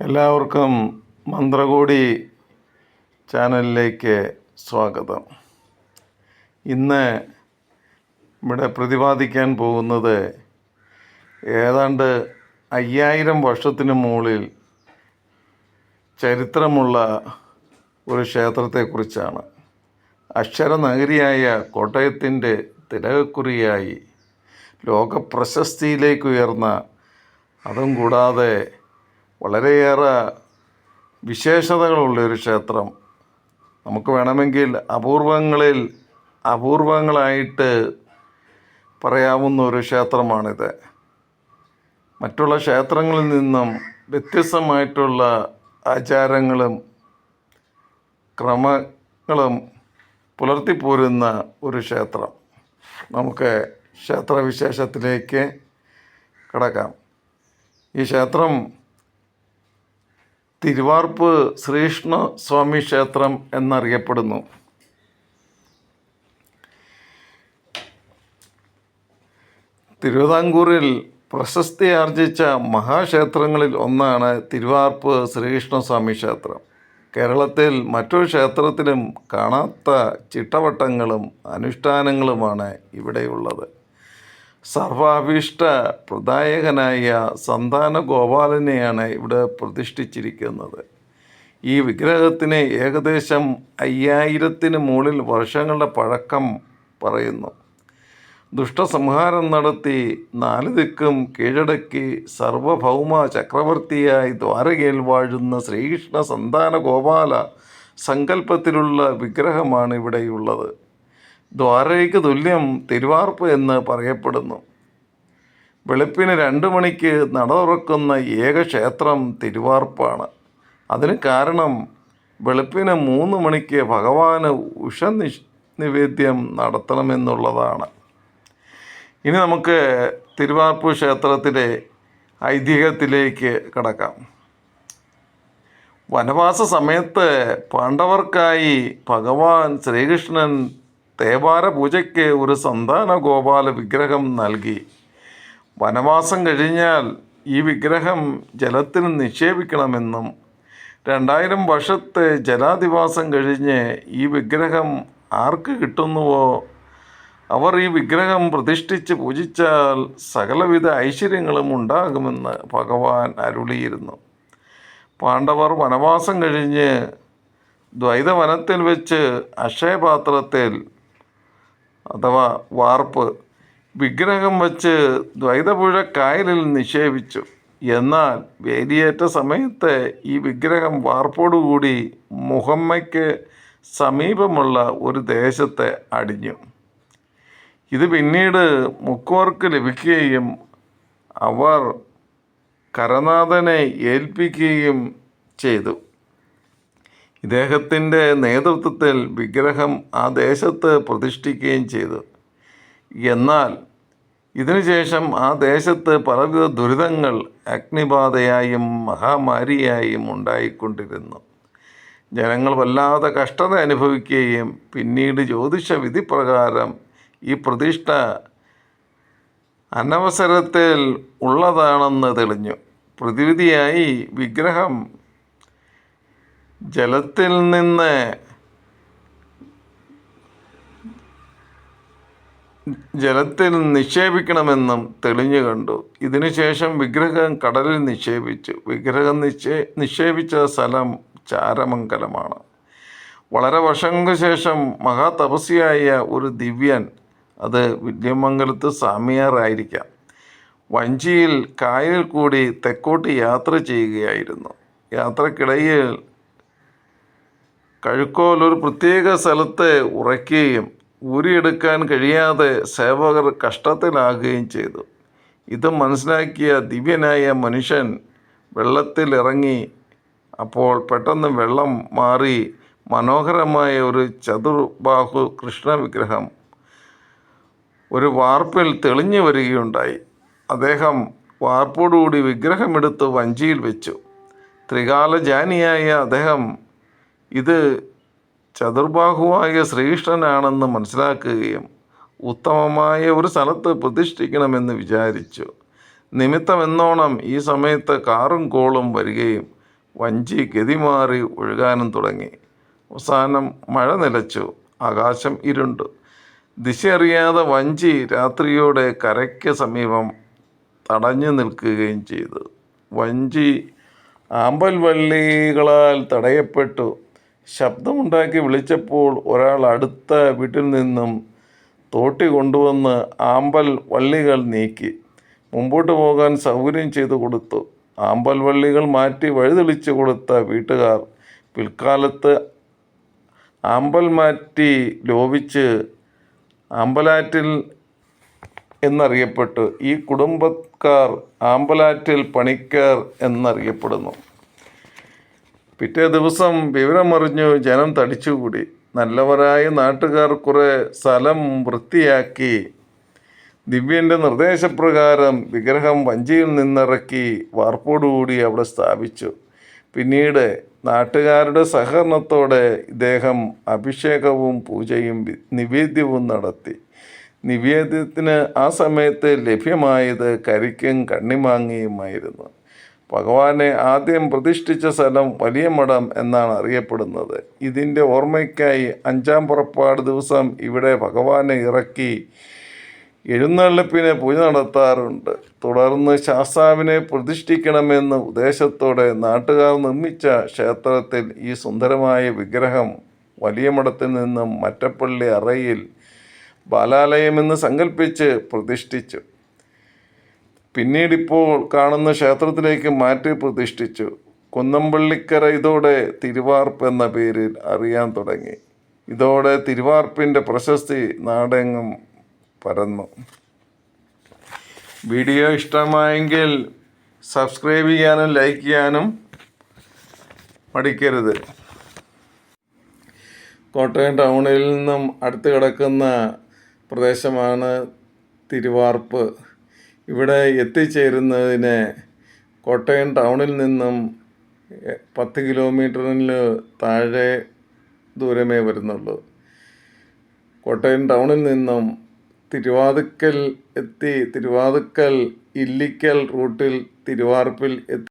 എല്ലാവർക്കും മന്ത്രകോടി ചാനലിലേക്ക് സ്വാഗതം. ഇന്ന് ഇവിടെ പ്രതിപാദിക്കാൻ പോകുന്നത് ഏതാണ്ട് 5000 വർഷത്തിന് മുകളിൽ ചരിത്രമുള്ള ഒരു ക്ഷേത്രത്തെക്കുറിച്ചാണ്. അക്ഷരനഗരിയായ കോട്ടയത്തിൻ്റെ തിലകക്കുറിയായി ലോകപ്രശസ്തിയിലേക്ക് ഉയർന്ന, അതും കൂടാതെ വളരെയേറെ വിശേഷതകളുള്ളൊരു ക്ഷേത്രം. നമുക്ക് വേണമെങ്കിൽ അപൂർവങ്ങളിൽ അപൂർവങ്ങളായിട്ട് പറയാവുന്ന ഒരു ക്ഷേത്രമാണിത്. മറ്റുള്ള ക്ഷേത്രങ്ങളിൽ നിന്നും വ്യത്യസ്തമായിട്ടുള്ള ആചാരങ്ങളും ക്രമങ്ങളും പുലർത്തിപ്പോരുന്ന ഒരു ക്ഷേത്രം. നമുക്ക് ക്ഷേത്രവിശേഷത്തിലേക്ക് കടക്കാം. ഈ ക്ഷേത്രം തിരുവാർപ്പ് ശ്രീകൃഷ്ണ സ്വാമി ക്ഷേത്രം എന്നറിയപ്പെടുന്നു. തിരുവിതാംകൂറിൽ പ്രശസ്തി ആർജിച്ച മഹാക്ഷേത്രങ്ങളിൽ ഒന്നാണ് തിരുവാർപ്പ് ശ്രീകൃഷ്ണസ്വാമി ക്ഷേത്രം. കേരളത്തിൽ മറ്റൊരു ക്ഷേത്രത്തിലും കാണാത്ത ചിട്ടവട്ടങ്ങളും അനുഷ്ഠാനങ്ങളുമാണ് ഇവിടെയുള്ളത്. സർവാഭീഷ്ട പ്രദായകനായ സന്താന ഗോപാലനെയാണ് ഇവിടെ പ്രതിഷ്ഠിച്ചിരിക്കുന്നത്. ഈ വിഗ്രഹത്തിന് ഏകദേശം 5000-ന് മുകളിൽ വർഷങ്ങളുടെ പഴക്കം പറയുന്നു. ദുഷ്ടസംഹാരം നടത്തി 4 ദിക്കും കീഴടക്കി സർവഭൗമ ചക്രവർത്തിയായി ദ്വാരകയിൽ വാഴുന്ന ശ്രീകൃഷ്ണ സന്താന ഗോപാല സങ്കല്പത്തിലുള്ള വിഗ്രഹമാണ് ഇവിടെയുള്ളത്. ദ്വാരകയ്ക്ക് തുല്യം തിരുവാർപ്പ് എന്ന് പറയപ്പെടുന്നു. വെളുപ്പിന് 2 മണിക്ക് നട തുറക്കുന്ന ഏക ക്ഷേത്രം തിരുവാർപ്പാണ്. അതിന് കാരണം വെളുപ്പിന് 3 മണിക്ക് ഭഗവാന് നിവേദ്യം നടത്തണമെന്നുള്ളതാണ്. ഇനി നമുക്ക് തിരുവാർപ്പ് ക്ഷേത്രത്തിലെ ഐതിഹ്യത്തിലേക്ക് കടക്കാം. വനവാസ സമയത്ത് പാണ്ഡവർക്കായി ഭഗവാൻ ശ്രീകൃഷ്ണൻ തേവാര പൂജയ്ക്ക് ഒരു സന്താന ഗോപാല വിഗ്രഹം നൽകി. വനവാസം കഴിഞ്ഞാൽ ഈ വിഗ്രഹം ജലത്തിൽ നിക്ഷേപിക്കണമെന്നും 2000 വർഷത്തെ ജലാധിവാസം കഴിഞ്ഞ് ഈ വിഗ്രഹം ആർക്ക് കിട്ടുന്നുവോ അവർ ഈ വിഗ്രഹം പ്രതിഷ്ഠിച്ച് പൂജിച്ചാൽ സകലവിധ ഐശ്വര്യങ്ങളും ഉണ്ടാകുമെന്ന് ഭഗവാൻ അരുളിയിരുന്നു. പാണ്ഡവർ വനവാസം കഴിഞ്ഞ് ദ്വൈതവനത്തിൽ വെച്ച് അക്ഷയപാത്രത്തിൽ അഥവാ വാർപ്പ് വിഗ്രഹം വച്ച് ദ്വൈതപുഴ കായലിൽ നിക്ഷേപിച്ചു. എന്നാൽ വേലിയേറ്റ സമയത്ത് ഈ വിഗ്രഹം വാർപ്പോടുകൂടി മുഹമ്മയ്ക്ക് സമീപമുള്ള ഒരു ദേശത്തെ അടിഞ്ഞു. ഇത് പിന്നീട് മുക്കോർക്ക് ലഭിക്കുകയും അവർ കരനാഥനെ ഏൽപ്പിക്കുകയും ചെയ്തു. ഇദ്ദേഹത്തിൻ്റെ നേതൃത്വത്തിൽ വിഗ്രഹം ആ ദേശത്ത് പ്രതിഷ്ഠിക്കുകയും ചെയ്തു. എന്നാൽ ഇതിനുശേഷം ആ ദേശത്ത് പലവിധ ദുരിതങ്ങൾ അഗ്നിബാധയായും മഹാമാരിയായും ഉണ്ടായിക്കൊണ്ടിരുന്നു. ജനങ്ങൾ വല്ലാതെ കഷ്ടത അനുഭവിക്കുകയും പിന്നീട് ജ്യോതിഷ വിധി പ്രകാരം ഈ പ്രതിഷ്ഠ അനവസരത്തിൽ ഉള്ളതാണെന്ന് തെളിഞ്ഞു. പ്രതിവിധിയായി വിഗ്രഹം ജലത്തിൽ നിക്ഷേപിക്കണമെന്നും തെളിഞ്ഞു കണ്ടു. ഇതിനുശേഷം വിഗ്രഹം കടലിൽ നിക്ഷേപിച്ചു. വിഗ്രഹം നിക്ഷേപിച്ച സ്ഥലം ചാരമംഗലമാണ്. വളരെ വർഷങ്ങൾക്ക് ശേഷം മഹാതപസ്യായ ഒരു ദിവ്യൻ, അത് വില്യമംഗലത്ത് സ്വാമിയാറായിരിക്കാം, വഞ്ചിയിൽ കായലിൽ കൂടി തെക്കോട്ട് യാത്ര ചെയ്യുകയായിരുന്നു. യാത്രക്കിടയിൽ കഴുക്കോൽ ഒരു പ്രത്യേക സ്ഥലത്ത് ഉറയ്ക്കുകയും ഊരിയെടുക്കാൻ കഴിയാതെ സേവകർ കഷ്ടത്തിലാകുകയും ചെയ്തു. ഇത് മനസ്സിലാക്കിയ ദിവ്യനായ മനുഷ്യൻ വെള്ളത്തിലിറങ്ങി. അപ്പോൾ പെട്ടെന്ന് വെള്ളം മാറി മനോഹരമായ ഒരു ചതുർബാഹു കൃഷ്ണ വിഗ്രഹം ഒരു വാർപ്പിൽ തെളിഞ്ഞു വരികയുണ്ടായി. അദ്ദേഹം വാർപ്പോടുകൂടി വിഗ്രഹമെടുത്ത് വഞ്ചിയിൽ വെച്ചു. ത്രികാലജാനിയായ അദ്ദേഹം ഇത് ചതുർബാഹുവായ ശ്രീകൃഷ്ണനാണെന്ന് മനസ്സിലാക്കുകയും ഉത്തമമായ ഒരു സ്ഥലത്ത് പ്രതിഷ്ഠിക്കണമെന്ന് വിചാരിച്ചു. നിമിത്തമെന്നോണം ഈ സമയത്ത് കാറും കോളും വരികയും വഞ്ചി ഗതിമാറി ഒഴുകാനും തുടങ്ങി. അവസാനം മഴ നിലച്ചു, ആകാശം ഇരുണ്ടു. ദിശയറിയാതെ വഞ്ചി രാത്രിയോടെ കരയ്ക്ക് സമീപം തടഞ്ഞു നിൽക്കുകയും ചെയ്തു. വഞ്ചി ആമ്പൽ വള്ളികളാൽ തടയപ്പെട്ടു. ശബ്ദമുണ്ടാക്കി വിളിച്ചപ്പോൾ ഒരാൾ അടുത്ത വീട്ടിൽ നിന്നും തോട്ടി കൊണ്ടുവന്ന് ആമ്പൽ വള്ളികൾ നീക്കി മുമ്പോട്ട് പോകാൻ സൗകര്യം ചെയ്തു കൊടുത്തു. ആമ്പൽ വള്ളികൾ മാറ്റി വഴിതെളിച്ചു കൊടുത്ത വീട്ടുകാർ പിൽക്കാലത്ത് ആമ്പൽ മാറ്റി ലോപിച്ച് ആമ്പലാറ്റിൽ എന്നറിയപ്പെട്ടു. ഈ കുടുംബക്കാർ ആമ്പലാറ്റിൽ പണിക്കാർ എന്നറിയപ്പെടുന്നു. പിറ്റേ ദിവസം വിവരമറിഞ്ഞു ജനം തടിച്ചുകൂടി. നല്ലവരായ നാട്ടുകാർ കുറെ സ്ഥലം വൃത്തിയാക്കി ദിവ്യൻ്റെ നിർദ്ദേശപ്രകാരം വിഗ്രഹം വഞ്ചിയിൽ നിന്നിറക്കി വാർപ്പോടുകൂടി അവിടെ സ്ഥാപിച്ചു. പിന്നീട് നാട്ടുകാരുടെ സഹകരണത്തോടെ ഇദ്ദേഹം അഭിഷേകവും പൂജയും നിവേദ്യവും നടത്തി. നിവേദ്യത്തിന് ആ സമയത്ത് ലഭ്യമായത് കരിക്കും കണ്ണിമാങ്ങയുമായിരുന്നു. ഭഗവാനെ ആദ്യം പ്രതിഷ്ഠിച്ച സ്ഥലം വലിയ മഠം എന്നാണ് അറിയപ്പെടുന്നത്. ഇതിൻ്റെ ഓർമ്മയ്ക്കായി 5-ാം പുറപ്പാട് ദിവസം ഇവിടെ ഭഗവാനെ ഇറക്കി എഴുന്നള്ളിപ്പിന് പൂജ നടത്താറുണ്ട്. തുടർന്ന് ശാസ്താവിനെ പ്രതിഷ്ഠിക്കണമെന്ന ഉദ്ദേശത്തോടെ നാട്ടുകാർ നിർമ്മിച്ച ക്ഷേത്രത്തിൽ ഈ സുന്ദരമായ വിഗ്രഹം വലിയ മഠത്തിൽ നിന്നും മറ്റപ്പള്ളി അറയിൽ ബാലാലയമെന്ന് സങ്കല്പിച്ച് പ്രതിഷ്ഠിച്ചു. പിന്നീടിപ്പോൾ കാണുന്ന ക്ഷേത്രത്തിലേക്ക് മാറ്റി പ്രതിഷ്ഠിച്ചു. കുന്നംപള്ളിക്കര ഇതോടെ തിരുവാർപ്പ് എന്ന പേരിൽ അറിയാൻ തുടങ്ങി. ഇതോടെ തിരുവാർപ്പിൻ്റെ പ്രശസ്തി നാടെങ്ങും പരന്നു. വീഡിയോ ഇഷ്ടമായെങ്കിൽ സബ്സ്ക്രൈബ് ചെയ്യാനും ലൈക്ക് ചെയ്യാനും മടിക്കരുത്. കോട്ടയം ടൗണിൽ നിന്നും അടുത്ത് കിടക്കുന്ന പ്രദേശമാണ് തിരുവാർപ്പ്. ഇവിടെ എത്തിച്ചേരുന്നതിന് കോട്ടയം ടൗണിൽ നിന്നും 10 കിലോമീറ്ററിന് താഴെ ദൂരമേ വരുന്നുള്ളൂ. കോട്ടയം ടൗണിൽ നിന്നും തിരുവാതുക്കൽ എത്തി തിരുവാതുക്കൽ ഇല്ലിക്കൽ റൂട്ടിൽ തിരുവാർപ്പിൽ